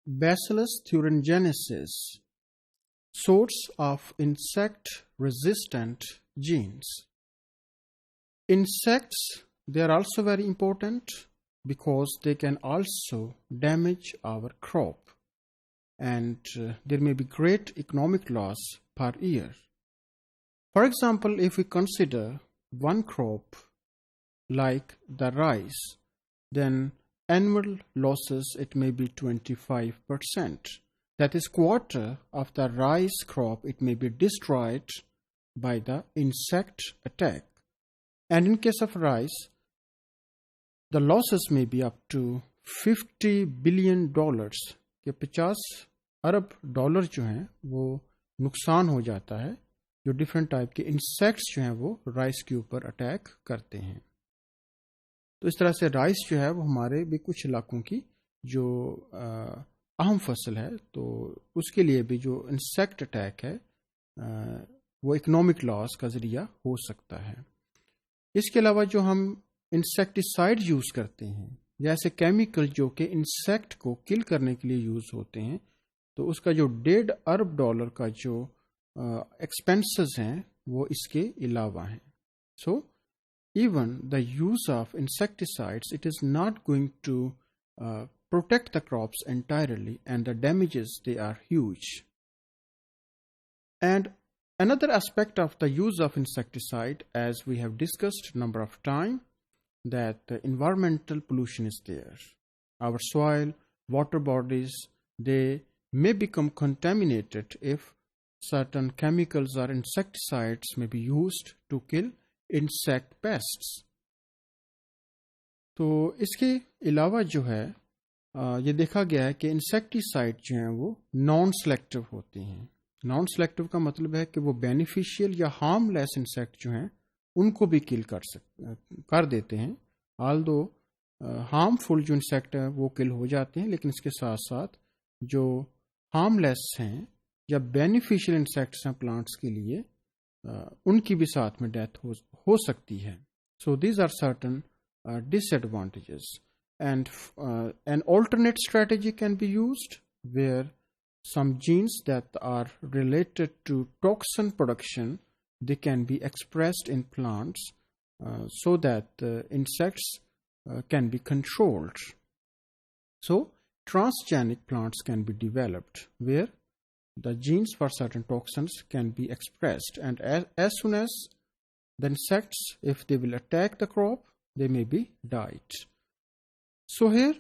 Bacillus thuringiensis, source of insect-resistant genes. Insects, they are also very important because they can also damage our crop, and there may be great economic loss per year. For example, if we consider one crop like the rice, then annual losses it may be 25%. That is, quarter of the rice crop it may be destroyed by the insect attack. And in case of rice, the losses may be up to $50 billion कि 50 अरब dollar जो हैं वो नुकसान हो जाता है जो different type के इंसेक्ट्स जो हैं वो राइस के ऊपर अटैक करते हैं। तो इस तरह से राइस जो है वो हमारे भी कुछ इलाकों की जो अहम फसल है, तो उसके लिए भी जो इंसेक्ट अटैक है वो इकोनॉमिक लॉस का ज़रिया हो सकता है। इसके अलावा जो हम इंसेक्टिसाइड यूज़ करते हैं या ऐसे केमिकल जो कि इंसेक्ट को किल करने के लिए यूज़ होते हैं, तो उसका जो $1.5 अरब का जो एक्सपेंसेस हैं वो इसके अलावा हैं। सो even the use of insecticides, it is not going to protect the crops entirely, and the damages, they are huge. And another aspect of the use of insecticide, as we have discussed number of times, that the environmental pollution is there. Our soil, water bodies, they may become contaminated if certain chemicals or insecticides may be used to kill insect pests. तो इसके अलावा जो है ये देखा गया है कि इंसेक्टिसाइड जो हैं वो नॉन सेलेक्टिव होते हैं। नॉन सेलेक्टिव का मतलब है कि वो बेनिफिशियल या हार्मलेस इंसेक्ट जो हैं उनको भी किल कर देते हैं। ऑल दो हार्मफुल जो इंसेक्ट है वो किल हो जाते हैं, लेकिन इसके साथ साथ जो हार्मलेस हैं या बेनिफिशियल इंसेक्ट्स हैं प्लांट्स के लिए उनकी भी साथ में डेथ हो सकती है। So these are certain disadvantages, and an alternate strategy can be used where some genes that are related to toxin production, they can be expressed in plants so that insects can be controlled. So transgenic plants can be developed where the genes for certain toxins can be expressed, and as soon as the insects, if they will attack the crop, they may be died. So here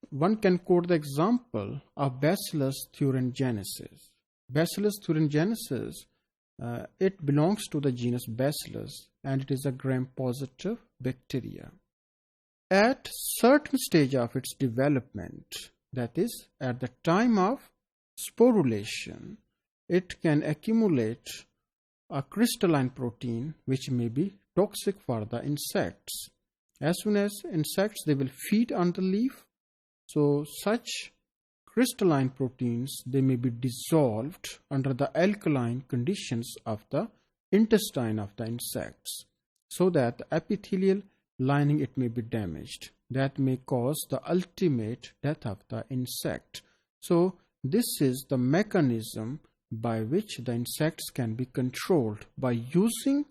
one can quote the example of Bacillus thuringiensis. Bacillus thuringiensis, it belongs to the genus Bacillus, and it is a gram-positive bacteria. At certain stage of its development, that is at the time of sporulation, it can accumulate a crystalline protein which may be toxic for the insects. As soon as insects, they will feed on the leaf, so such crystalline proteins, they may be dissolved under the alkaline conditions of the intestine of the insects, so that the epithelial lining it may be damaged. That may cause the ultimate death of the insect. So this is the mechanism by which the insects can be controlled by using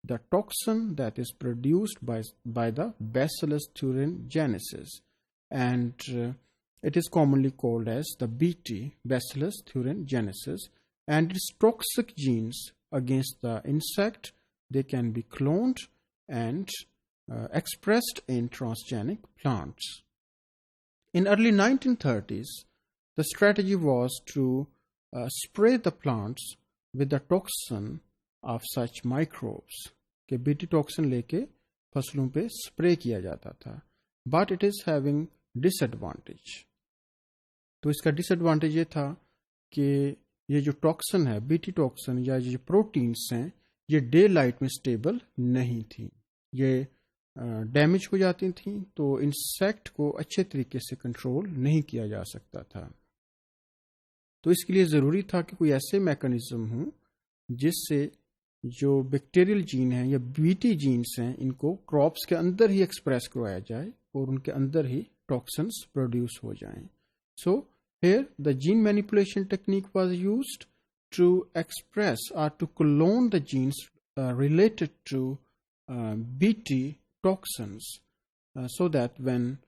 the toxin that is produced by the Bacillus thuringiensis, and it is commonly called as the BT, Bacillus thuringiensis, and its toxic genes against the insect, they can be cloned and expressed in transgenic plants. In early 1930s, the strategy was to spray the plants with the toxin of such microbes, कि BT toxin लेके फसलों पे spray किया जाता था, but it is having disadvantage. तो इसका disadvantage ये था कि ये जो टॉक्सिन है, बीटी टॉक्सिन या ये जो प्रोटीन्स हैं, ये डे लाइट में स्टेबल नहीं थी, ये डैमेज हो जाती थी, तो इंसेक्ट को अच्छे तरीके से कंट्रोल नहीं किया जा सकता था। तो इसके लिए ज़रूरी था कि कोई ऐसे मैकेनिज्म हो जिससे जो बैक्टीरियल जीन हैं या बीटी जीन्स हैं, इनको क्रॉप्स के अंदर ही एक्सप्रेस करवाया जाए और उनके अंदर ही टॉक्सिन्स प्रोड्यूस हो जाएं। सो Here, the gene manipulation technique was used to express or to clone the genes related to Bt toxins, so that when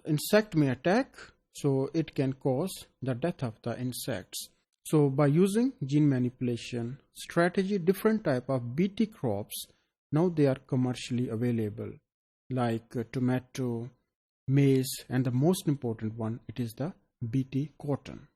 insect may attack, so it can cause the death of the insects. So by using gene manipulation strategy, different type of Bt crops, now they are commercially available, like tomato, maize, and the most important one, it is the Bt cotton.